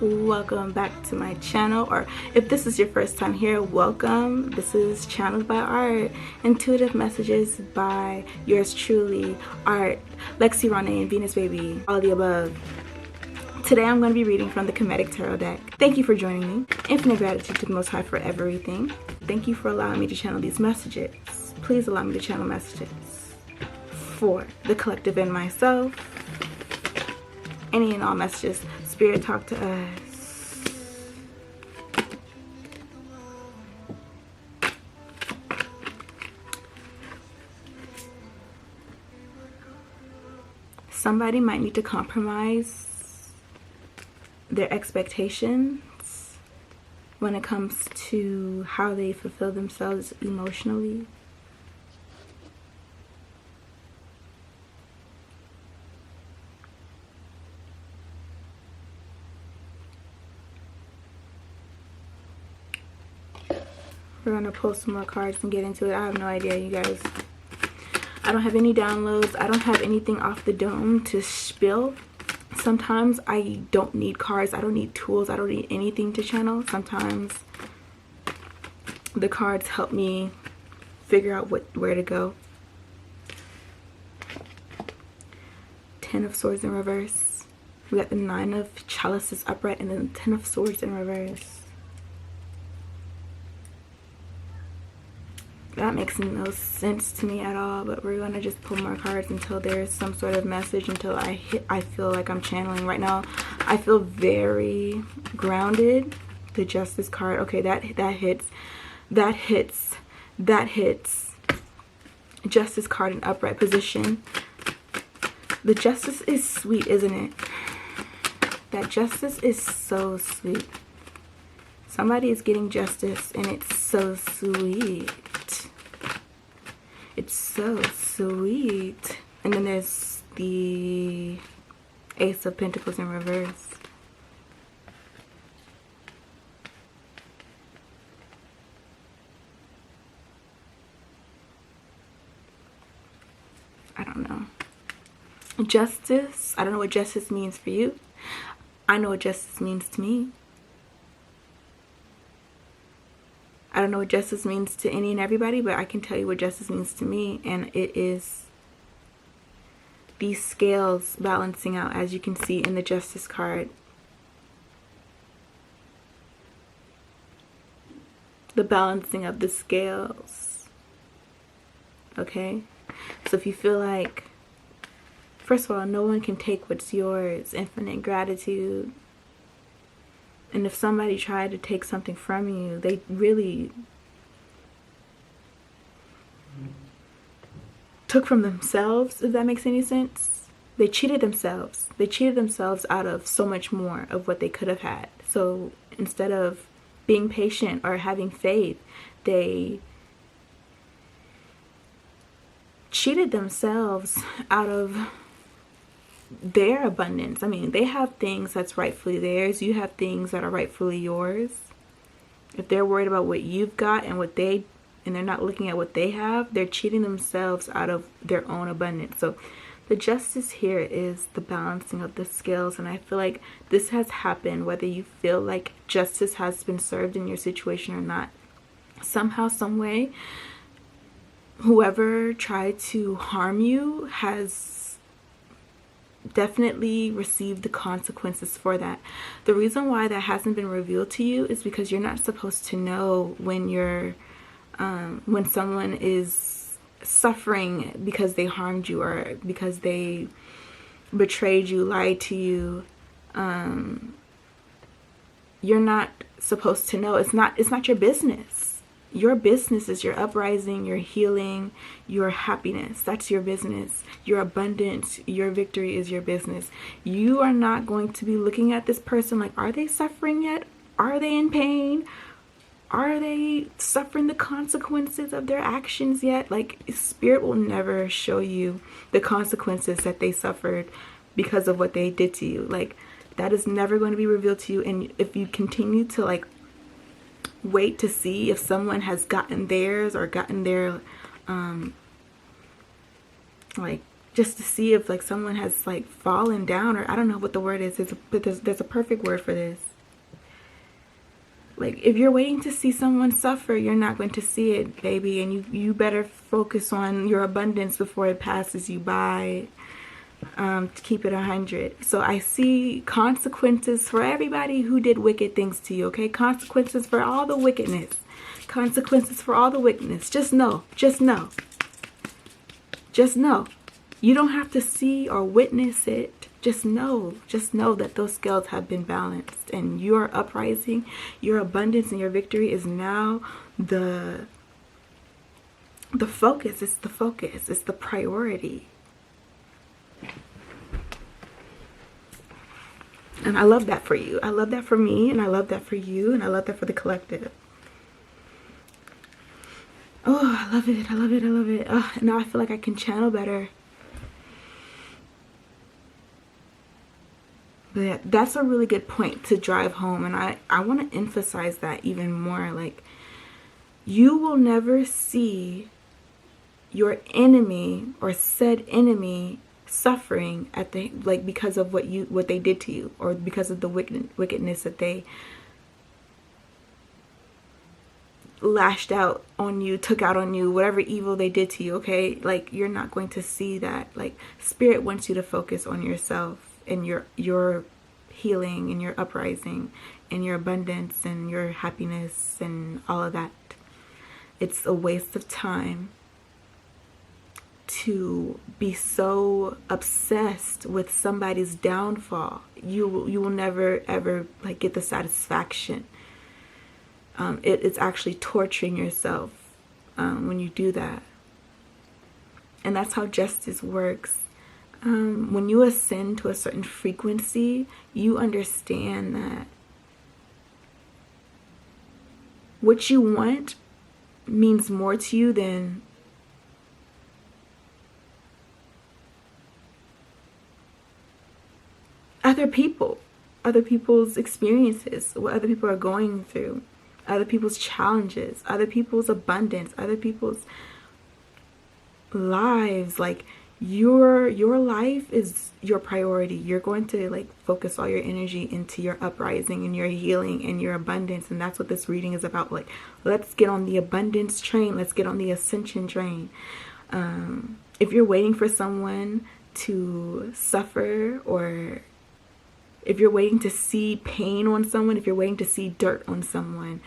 welcome back to my channel, or if this is your first time here, welcome. This is Channeled by Art, intuitive messages by yours truly, Art, Lexi Ronay, and Venus Baby, all of the above. Today I'm going to be reading from the Kemetic Tarot deck. Thank you for joining me. Infinite gratitude to the Most High for everything. Thank you for allowing me to channel these messages. Please allow me to channel messages for the collective and myself. Any and all messages, Spirit, talk to us. Somebody might need to compromise their expectations when it comes to how they fulfill themselves emotionally. We're gonna pull some more cards and get into it. I have no idea, you guys. I don't have any downloads. I don't have anything off the dome to spill. Sometimes I don't need cards. I don't need tools. I don't need anything to channel. Sometimes the cards help me figure out where to go. Ten of Swords in reverse. We got the Nine of Chalices upright and then the Ten of Swords in reverse. That makes no sense to me at all, but we're gonna just pull more cards until there's some sort of message, until I feel like I'm channeling. Right now I feel very grounded. The Justice card, okay, that hits. Justice card in upright position. The Justice is sweet, isn't it? That Justice is so sweet. Somebody is getting justice and it's so sweet. It's so sweet. And then there's the Ace of Pentacles in reverse. I don't know. Justice. I don't know what justice means for you. I know what justice means to me. I don't know what justice means to any and everybody, but I can tell you what justice means to me, and it is these scales balancing out, as you can see in the Justice card. The balancing of the scales. Okay? So if you feel like, first of all, no one can take what's yours, infinite gratitude. And if somebody tried to take something from you, they really took from themselves, if that makes any sense. They cheated themselves. They cheated themselves out of so much more of what they could have had. So instead of being patient or having faith, they cheated themselves out of their abundance. I mean, they have things that's rightfully theirs. You have things that are rightfully yours. If they're worried about what you've got and they're not looking at what they have, they're cheating themselves out of their own abundance. So the Justice here is the balancing of the scales, and I feel like this has happened whether you feel like justice has been served in your situation or not. Somehow, some way, whoever tried to harm you has definitely received the consequences for that. The reason why that hasn't been revealed to you is because you're not supposed to know when when someone is suffering because they harmed you or because they betrayed you, lied to you. You're not supposed to know. It's not your business. Your business is your uprising, your healing, your happiness. That's your business. Your abundance, your victory is your business. You are not going to be looking at this person like, are they suffering yet? Are they in pain? Are they suffering the consequences of their actions yet? Like, Spirit will never show you the consequences that they suffered because of what they did to you. Like, that is never going to be revealed to you. And if you continue to like wait to see if someone has gotten theirs or gotten their like just to see if like someone has like fallen down, or I don't know what the word is. There's a perfect word for this. Like, if you're waiting to see someone suffer, you're not going to see it, baby. And you better focus on your abundance before it passes you by. To keep it 100. So I see consequences for everybody who did wicked things to you, okay? Consequences for all the wickedness. Consequences for all the wickedness. Just know. Just know. Just know. You don't have to see or witness it. Just know that those scales have been balanced, and your uprising, your abundance, and your victory is now the focus. It's the focus. It's the priority. And I love that for you. I love that for me, and I love that for you, and I love that for the collective. Oh, I love it. I love it. I love it. Oh, now I feel like I can channel better. But yeah, that's a really good point to drive home. And I want to emphasize that even more. Like, you will never see your enemy or said enemy suffering at the, like, because of what they did to you, or because of the wickedness that they lashed out on you, took out on you, whatever evil they did to you, okay? Like, you're not going to see that. Like, Spirit wants you to focus on yourself and your healing and your uprising and your abundance and your happiness and all of that. It's a waste of time to be so obsessed with somebody's downfall. You will never ever like get the satisfaction. It's actually torturing yourself when you do that. And that's how justice works. When you ascend to a certain frequency, you understand that what you want means more to you than other people's experiences, what other people are going through, other people's challenges, other people's abundance, other people's lives. Like, your life is your priority. You're going to like focus all your energy into your uprising and your healing and your abundance. And that's what this reading is about. Like, let's get on the abundance train. Let's get on the ascension train. If you're waiting for someone to suffer, or if you're waiting to see pain on someone, if you're waiting to see dirt on someone,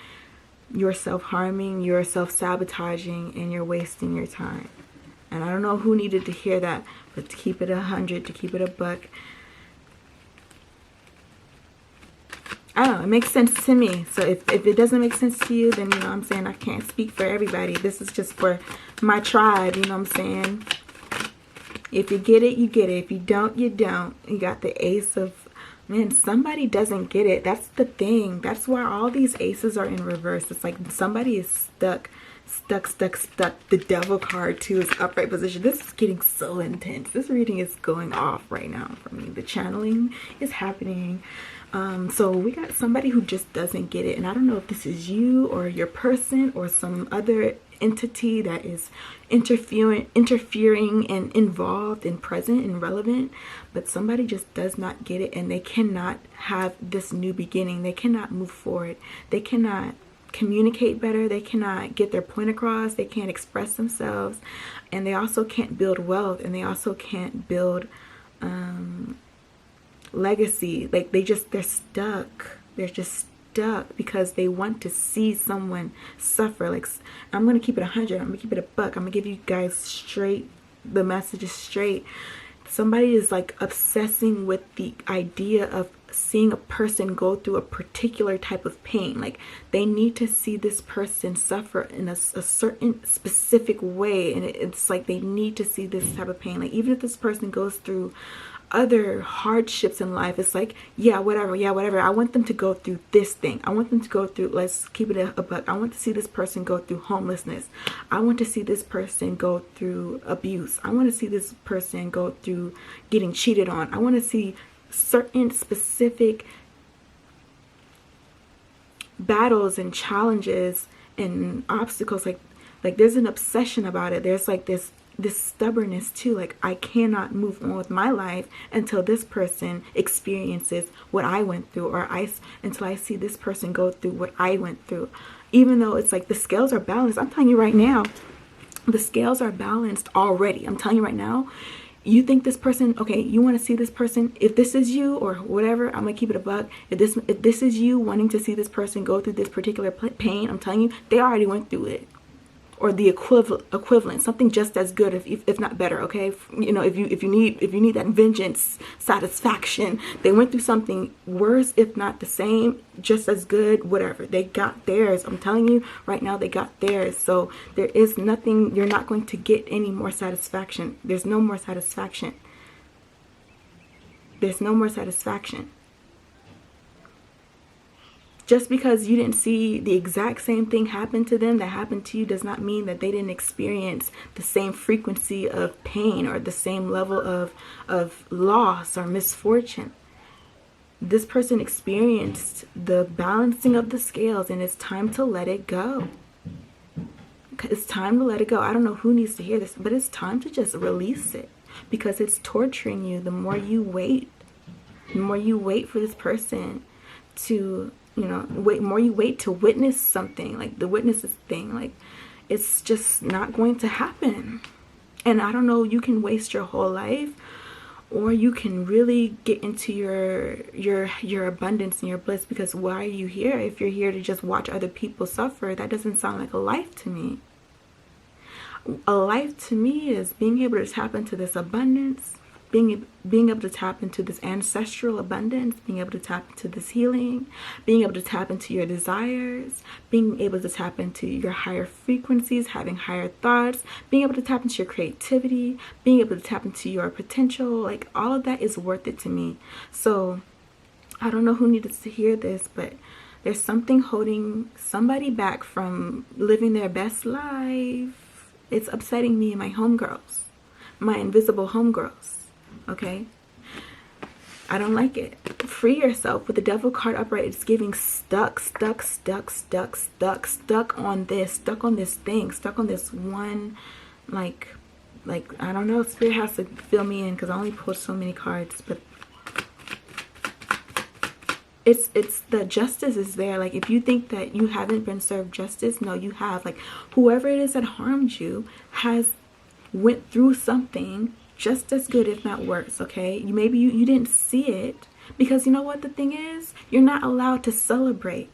you're self-harming, you're self-sabotaging, and you're wasting your time. And I don't know who needed to hear that, but to keep it 100, to keep it a buck, I don't know, it makes sense to me. So if it doesn't make sense to you, then, you know what I'm saying, I can't speak for everybody. This is just for my tribe, you know what I'm saying? If you get it, you get it. If you don't, you don't. You got the ace of... Man, somebody doesn't get it. That's the thing. That's why all these aces are in reverse. It's like somebody is stuck. The devil card too is upright position. This is getting so intense. This reading is going off right now for me. The channeling is happening. So we got somebody who just doesn't get it. And I don't know if this is you or your person or some other entity that is interfering and involved and present and relevant, but somebody just does not get it, and they cannot have this new beginning. They cannot move forward. They cannot communicate better. They cannot get their point across. They can't express themselves, and they also can't build wealth, and they also can't build legacy. Like, they're stuck. They're just stuck because they want to see someone suffer. Like, I'm gonna keep it 100. I'm gonna keep it a buck. I'm gonna give you guys straight, the message is straight. Somebody is like obsessing with the idea of seeing a person go through a particular type of pain. Like, they need to see this person suffer in a certain specific way, and it's like they need to see this type of pain. Like, even if this person goes through other hardships in life, it's like, yeah, whatever, I want them to go through this thing. I want them to go through, let's keep it a buck, I want to see this person go through homelessness. I want to see this person go through abuse. I want to see this person go through getting cheated on. I want to see certain specific battles and challenges and obstacles. Like there's an obsession about it. There's like this this stubbornness too. Like, I cannot move on with my life until this person experiences what I went through, or until I see this person go through what I went through. Even though it's like the scales are balanced. I'm telling you right now, the scales are balanced already. I'm telling you right now. You think this person, okay, you want to see this person, if this is you or whatever, I'm gonna keep it a buck. If this is you wanting to see this person go through this particular pain, I'm telling you, they already went through it, or the equivalent, something just as good, if not better. Okay, you know, if you need that vengeance satisfaction, they went through something worse, if not the same, just as good, whatever. They got theirs. I'm telling you right now, they got theirs. So there is nothing, you're not going to get any more satisfaction. There's no more satisfaction. There's no more satisfaction. Just because you didn't see the exact same thing happen to them that happened to you does not mean that they didn't experience the same frequency of pain or the same level of loss or misfortune. This person experienced the balancing of the scales, and it's time to let it go. It's time to let it go. I don't know who needs to hear this, but it's time to just release it, because it's torturing you. The more you wait for this person to, you know, more you wait to witness something, like the witnesses thing, like, it's just not going to happen. And I don't know, you can waste your whole life, or you can really get into your abundance and your bliss. Because why are you here if you're here to just watch other people suffer? That doesn't sound like a life to me. A life to me is being able to tap into this abundance, being able to tap into this ancestral abundance, being able to tap into this healing, being able to tap into your desires, being able to tap into your higher frequencies, having higher thoughts, being able to tap into your creativity, being able to tap into your potential. Like, all of that is worth it to me. So I don't know who needed to hear this, but there's something holding somebody back from living their best life. It's upsetting me and my homegirls, my invisible homegirls. Okay, I don't like it. Free yourself. With the Devil card upright, it's giving stuck on this thing, stuck on this one, like I don't know. Spirit has to fill me in, because I only pulled so many cards, but it's the justice is there. Like, if you think that you haven't been served justice, no, you have. Like, whoever it is that harmed you has went through something just as good, if not worse. Okay, maybe you didn't see it, because you know what the thing is, you're not allowed to celebrate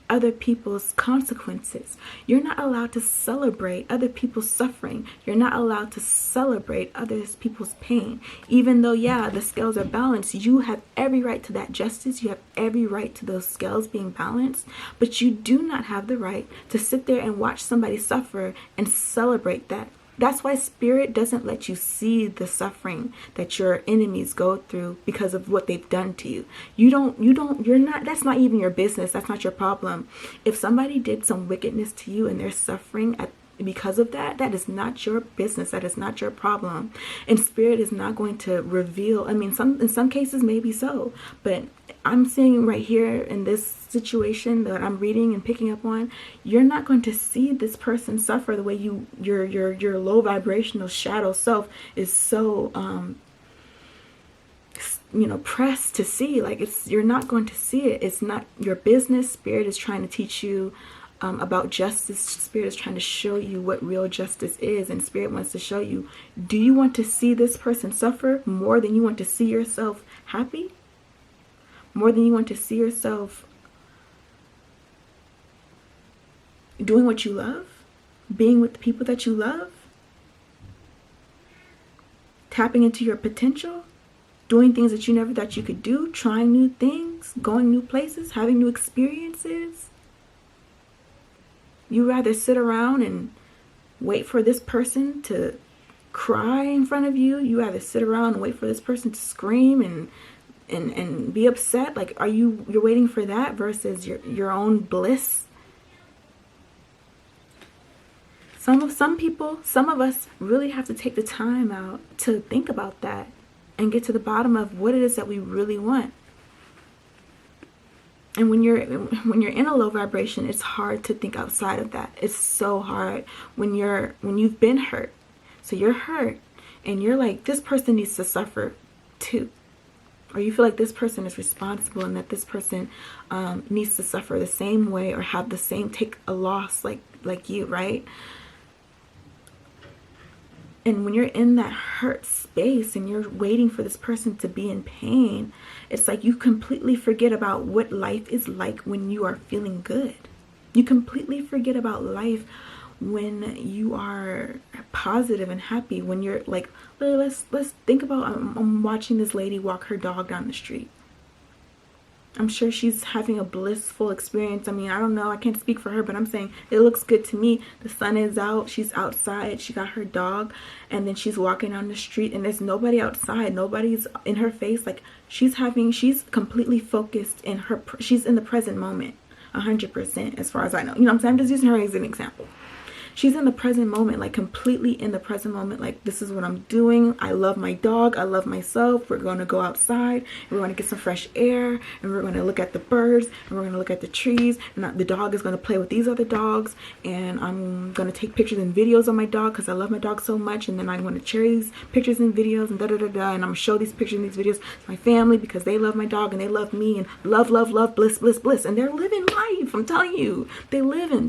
other people's consequences. You're not allowed to celebrate other people's suffering. You're not allowed to celebrate other people's pain. Even though, yeah, the scales are balanced, you have every right to that justice. You have every right to those scales being balanced, but you do not have the right to sit there and watch somebody suffer and celebrate that. That's why Spirit doesn't let you see the suffering that your enemies go through because of what they've done to you. You're not, that's not even your business. That's not your problem. If somebody did some wickedness to you and they're suffering because of that, that is not your business. That is not your problem. And Spirit is not going to reveal. I mean, in some cases, maybe so, but I'm seeing right here in this situation that I'm reading and picking up on, you're not going to see this person suffer the way your low vibrational shadow self is so pressed to see. Like, you're not going to see it. It's not your business. Spirit is trying to teach you about justice. Spirit is trying to show you what real justice is, and Spirit wants to show you, do you want to see this person suffer more than you want to see yourself happy? More than you want to see yourself doing what you love, being with the people that you love, tapping into your potential, doing things that you never thought you could do, trying new things, going new places, having new experiences? You rather sit around and wait for this person to cry in front of you? You rather sit around and wait for this person to scream and be upset? Like, you're waiting for that versus your own bliss? Some of us really have to take the time out to think about that and get to the bottom of what it is that we really want. And when you're in a low vibration, it's hard to think outside of that. It's so hard when you've been hurt. So you're hurt and you're like, this person needs to suffer too. Or you feel like this person is responsible and that this person needs to suffer the same way or have the same, take a loss like you, right? And when you're in that hurt space and you're waiting for this person to be in pain, it's like you completely forget about what life is like when you are feeling good. You completely forget about life when you are positive and happy. When you're like, let's think about, I'm watching this lady walk her dog down the street. I'm sure she's having a blissful experience. I mean, I don't know, I can't speak for her, but I'm saying it looks good to me. The sun is out, she's outside, she got her dog, and then she's walking down the street and there's nobody outside, nobody's in her face. Like she's completely focused in her, she's in the present moment 100%, as far as I know. You know what I'm saying? I'm just using her as an example. She's in the present moment, like completely in the present moment. Like, this is what I'm doing. I love my dog. I love myself. We're going to go outside. We're going to get some fresh air. And we're going to look at the birds. And we're going to look at the trees. And the dog is going to play with these other dogs. And I'm going to take pictures and videos of my dog because I love my dog so much. And then I'm going to share these pictures and videos and da-da-da-da. And I'm going to show these pictures and these videos to my family because they love my dog and they love me. And love, love, love, bliss, bliss, bliss. And they're living life. I'm telling you. They're living.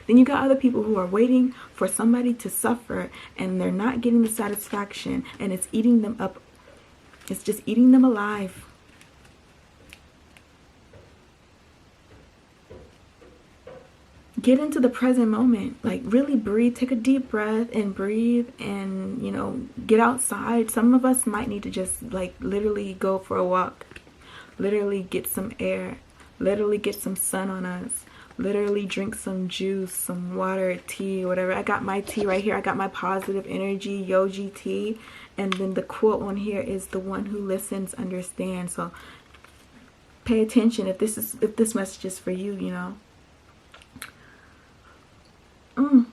Then you got other people who are waiting for somebody to suffer and they're not getting the satisfaction and it's eating them up. It's just eating them alive. Get into the present moment. Like really breathe, take a deep breath and breathe and, you know, get outside. Some of us might need to just like literally go for a walk, literally get some air, literally get some sun on us. Literally drink some juice, some water, tea, whatever. I got my tea right here. I got my positive energy Yogi tea. And then the quote on here is, the one who listens understands. So pay attention if this message is for you, you know.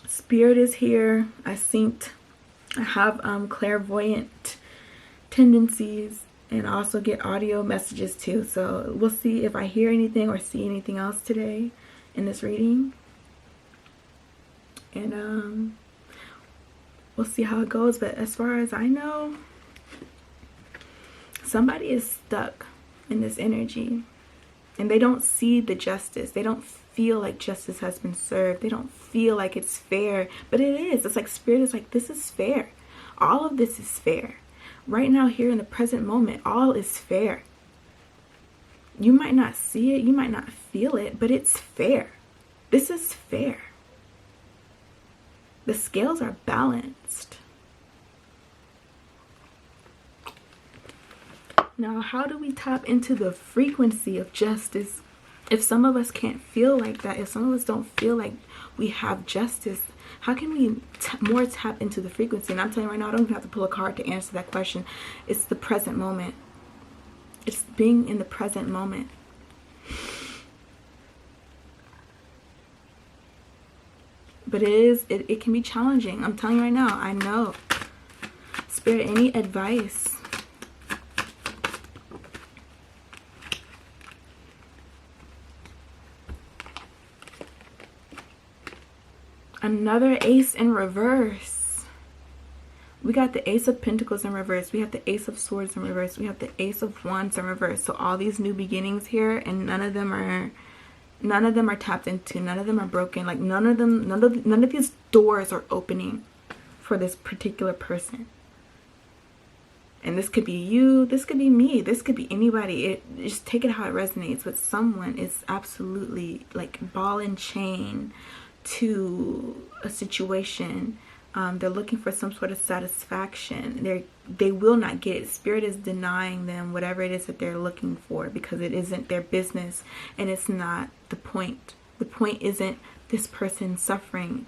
Spirit is here. I have clairvoyant tendencies. And I also get audio messages too. So we'll see if I hear anything or see anything else today in this reading. And we'll see how it goes. But as far as I know, somebody is stuck in this energy. And they don't see the justice. They don't feel like justice has been served. They don't feel like it's fair. But it is. It's like Spirit is like, this is fair. All of this is fair. Right now, here in the present moment, all is fair. You might not see it, you might not feel it, but it's fair. This is fair. The scales are balanced. Now, how do we tap into the frequency of justice? If some of us can't feel like that, if some of us don't feel like we have justice, how can we more tap into the frequency? And I'm telling you right now, I don't even have to pull a card to answer that question. It's the present moment. It's being in the present moment. But it can be challenging. I'm telling you right now, I know. Spirit, any advice? Another ace in reverse. We got the Ace of Pentacles in reverse. We have the Ace of Swords in reverse. We have the Ace of Wands in reverse. So all these new beginnings here, and none of them are tapped into. None of them are broken. Like none of these doors are opening for this particular person. And this could be you, this could be me, this could be anybody. Just take it how it resonates with someone. It's absolutely like ball and chain to a situation. They're looking for some sort of satisfaction. They will not get it. Spirit is denying them whatever it is that they're looking for because it isn't their business and it's not the point. The point isn't this person suffering.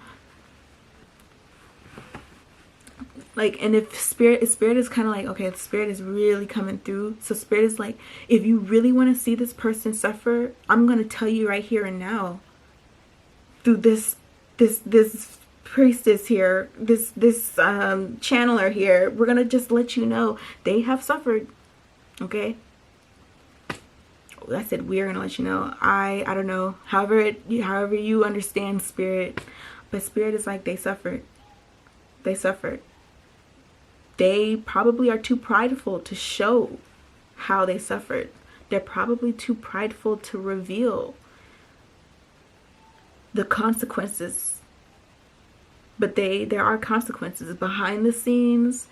Like, and if spirit is kind of like, okay, the Spirit is really coming through. So Spirit is like, if you really want to see this person suffer, I'm going to tell you right here and now, through this priestess here, this channeler here, we're gonna just let you know they have suffered, okay? I said we're gonna let you know. I don't know. However you understand spirit, but spirit is like they suffered. They suffered. They probably are too prideful to show how they suffered. They're probably too prideful to reveal the consequences. But there are consequences behind the scenes.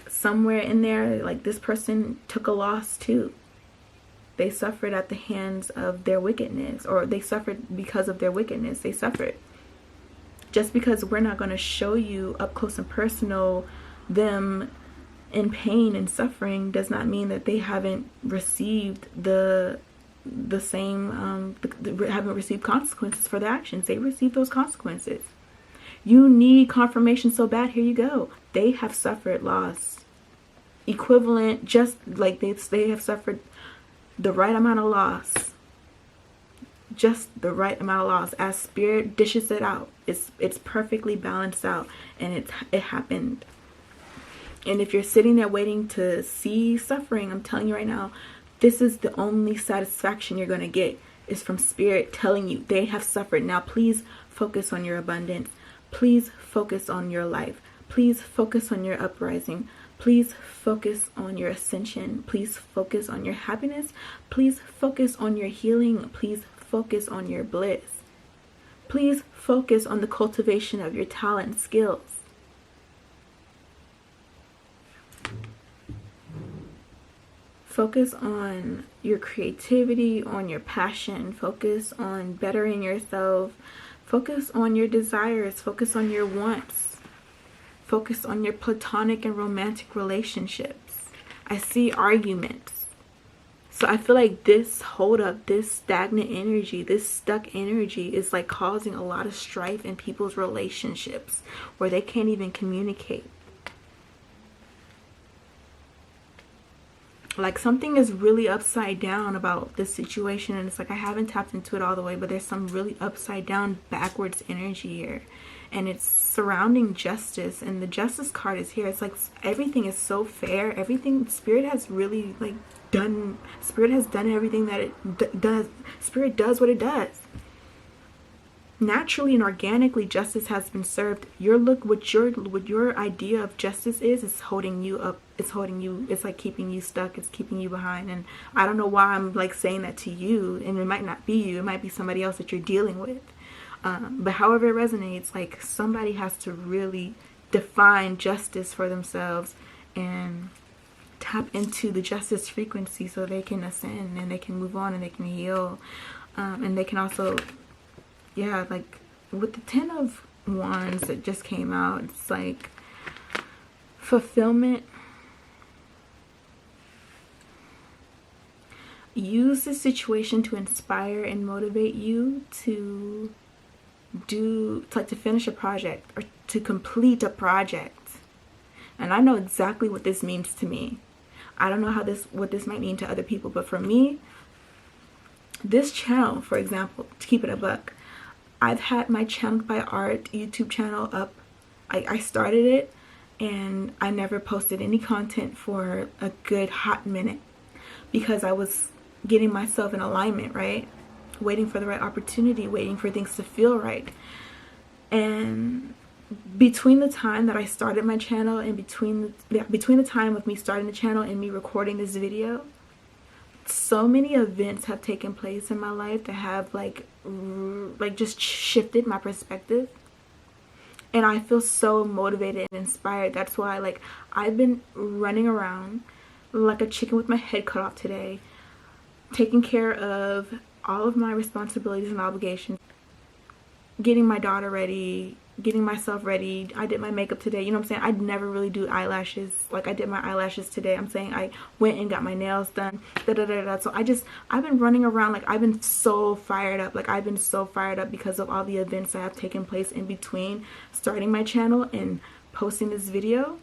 Somewhere in there, like, this person took a loss too. They suffered at the hands of their wickedness, or they suffered because of their wickedness. They suffered. Just because we're not going to show you up close and personal them in pain and suffering does not mean that they haven't received the same haven't received consequences for their actions. They received those consequences. You need confirmation so bad. Here you go. They have suffered loss equivalent, just like they have suffered the right amount of loss, just the right amount of loss. As spirit dishes it out, it's perfectly balanced out, and it happened. And if you're sitting there waiting to see suffering, I'm telling you right now, this is the only satisfaction you're going to get, is from spirit telling you they have suffered. Now please focus on your abundance. Please focus on your life. Please focus on your uprising. Please focus on your ascension. Please focus on your happiness. Please focus on your healing. Please focus on your bliss. Please focus on the cultivation of your talent and skills. Focus on your creativity, on your passion. Focus on bettering yourself. Focus on your desires. Focus on your wants. Focus on your platonic and romantic relationships. I see arguments. So I feel like this hold up, this stagnant energy, this stuck energy is like causing a lot of strife in people's relationships where they can't even communicate. Like, something is really upside down about this situation, and it's like I haven't tapped into it all the way, but there's some really upside down backwards energy here, and it's surrounding justice, and the justice card is here. It's like everything is so fair. Everything, spirit has really like done, spirit has done everything that it does. Spirit does what it does. Naturally and organically, justice has been served. What your idea of justice is holding you up. It's holding you. It's like keeping you stuck. It's keeping you behind. And I don't know why I'm like saying that to you. And it might not be you. It might be somebody else that you're dealing with. But however it resonates, like, somebody has to really define justice for themselves and tap into the justice frequency so they can ascend and they can move on and they can heal. And they can also, yeah, like with the 10 of Wands that just came out, it's like fulfillment. Use the situation to inspire and motivate you to finish a project or to complete a project. And I know exactly what this means to me. I don't know what this might mean to other people, but for me, this channel, for example, to keep it a buck, I've had my Channeled by Art YouTube channel up. I started it and I never posted any content for a good hot minute because I was getting myself in alignment, right? Waiting for the right opportunity, waiting for things to feel right. And between the time that I started my channel and between the time of me starting the channel and me recording this video, so many events have taken place in my life that have like just shifted my perspective, and I feel so motivated and inspired. That's why, like, I've been running around like a chicken with my head cut off today, taking care of all of my responsibilities and obligations, getting my daughter ready, getting myself ready. I did my makeup today. You know what I'm saying? I'd never really do eyelashes. Like, I did my eyelashes today. I'm saying I went and got my nails done. So I've been running around. Like, I've been so fired up. Like, I've been so fired up because of all the events that have taken place in between starting my channel and posting this video.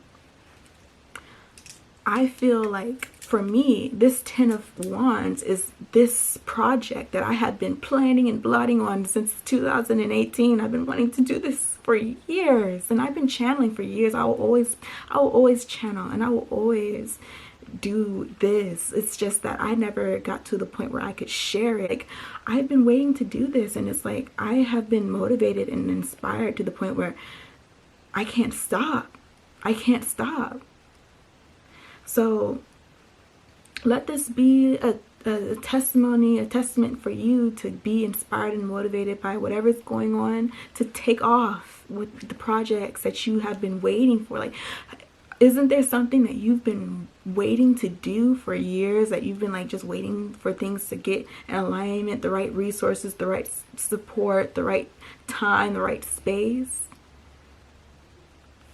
I feel like, for me, this 10 of Wands is this project that I have been planning and plotting on since 2018. I've been wanting to do this for years, and I've been channeling for years. I will always channel, and I will always do this. It's just that I never got to the point where I could share it. Like, I've been waiting to do this, and it's like I have been motivated and inspired to the point where I can't stop. I can't stop. So let this be a testimony, a testament for you to be inspired and motivated by whatever's going on, to take off with the projects that you have been waiting for. Like, isn't there something that you've been waiting to do for years, that you've been like just waiting for things to get in alignment, the right resources, the right support, the right time, the right space?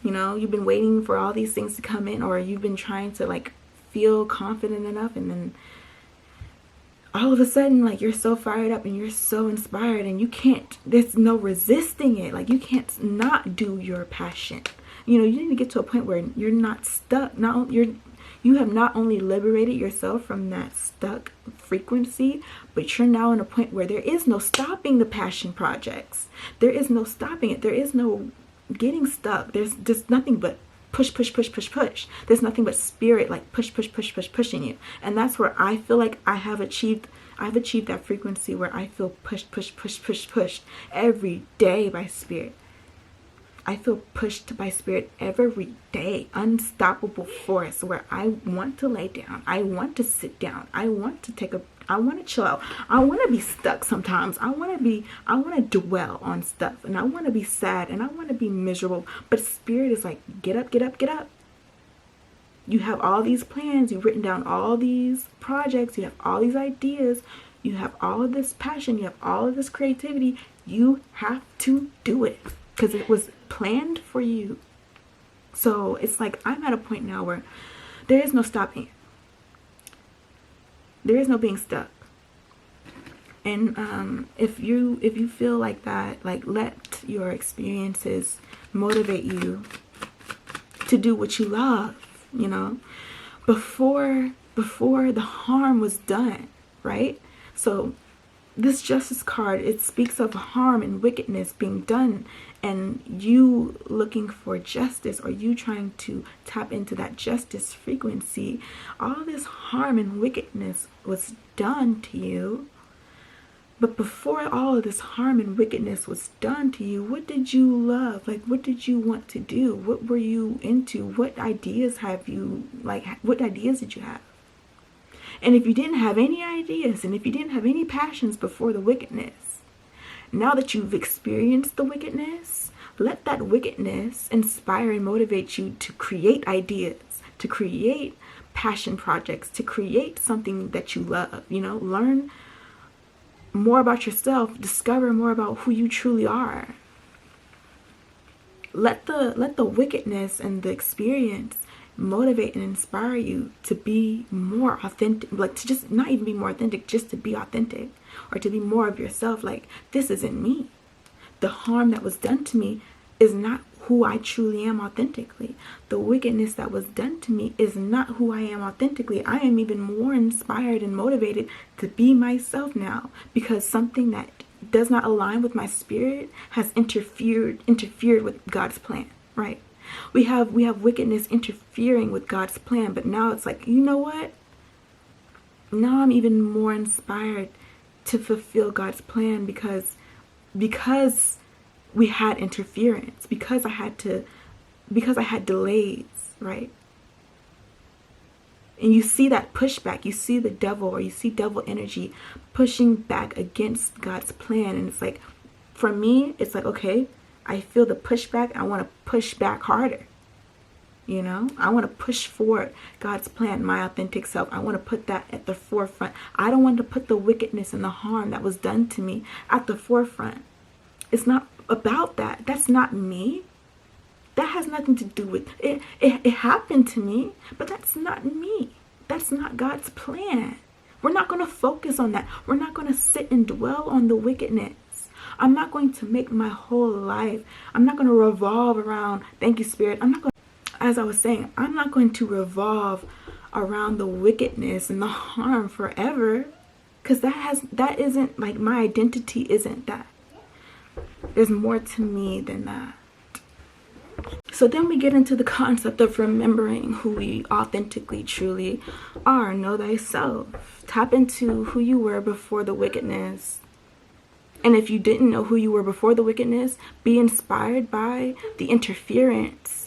You know, you've been waiting for all these things to come in, or you've been trying to like feel confident enough, and then all of a sudden, like, you're so fired up and you're so inspired, and you can't, there's no resisting it. Like, you can't not do your passion. You know, you need to get to a point where you're not stuck. You have not only liberated yourself from that stuck frequency, but you're now in a point where there is no stopping the passion projects. There is no stopping it. There is no getting stuck. There's just nothing but push, push, push, push, push. There's nothing but spirit, like push, push, push, push, pushing you. And that's where I feel like I've achieved that frequency where I feel push, push, push, push, push every day by spirit. I feel pushed by spirit every day. Unstoppable force where I want to lay down. I want to sit down. I want to chill out. I want to be stuck sometimes. I want to dwell on stuff, and I want to be sad, and I want to be miserable. But spirit is like, get up, get up, get up. You have all these plans. You've written down all these projects. You have all these ideas. You have all of this passion. You have all of this creativity. You have to do it because it was planned for you. So it's like I'm at a point now where there is no stopping. There is no being stuck. And if you feel like that, like, let your experiences motivate you to do what you love, you know, before the harm was done, right? So this justice card, it speaks of harm and wickedness being done, and you looking for justice, or you trying to tap into that justice frequency. All this harm and wickedness was done to you. But before all of this harm and wickedness was done to you, what did you love? Like, what did you want to do? What were you into? What ideas have you, like, what ideas did you have? And if you didn't have any ideas, and if you didn't have any passions before the wickedness, now that you've experienced the wickedness, let that wickedness inspire and motivate you to create ideas, to create passion projects, to create something that you love. You know, learn more about yourself, discover more about who you truly are. Let the wickedness and the experience motivate and inspire you to be more authentic, like to just not even be more authentic, just to be authentic, or to be more of yourself. Like, this isn't me. The harm that was done to me is not who I truly am authentically. The wickedness that was done to me is not who I am authentically. I am even more inspired and motivated to be myself now, because something that does not align with my spirit has interfered with God's plan, right? We have wickedness interfering with God's plan, but now it's like, you know what? Now I'm even more inspired to fulfill God's plan because we had interference, because I had delays, right? And you see that pushback, you see the devil, or you see devil energy pushing back against God's plan. And it's like, for me, it's like, okay, I feel the pushback. I want to push back harder. You know, I want to push forward God's plan, my authentic self. I want to put that at the forefront. I don't want to put the wickedness and the harm that was done to me at the forefront. It's not about that. That's not me. That has nothing to do with it. It happened to me, but that's not me. That's not God's plan. We're not going to focus on that. We're not going to sit and dwell on the wickedness. I'm not going to make my whole life, I'm not going to revolve around, thank you, Spirit. As I was saying, I'm not going to revolve around the wickedness and the harm forever, because that isn't, like, my identity isn't that. There's more to me than that. So then we get into the concept of remembering who we authentically, truly are. Know thyself. Tap into who you were before the wickedness. And if you didn't know who you were before the wickedness, be inspired by the interference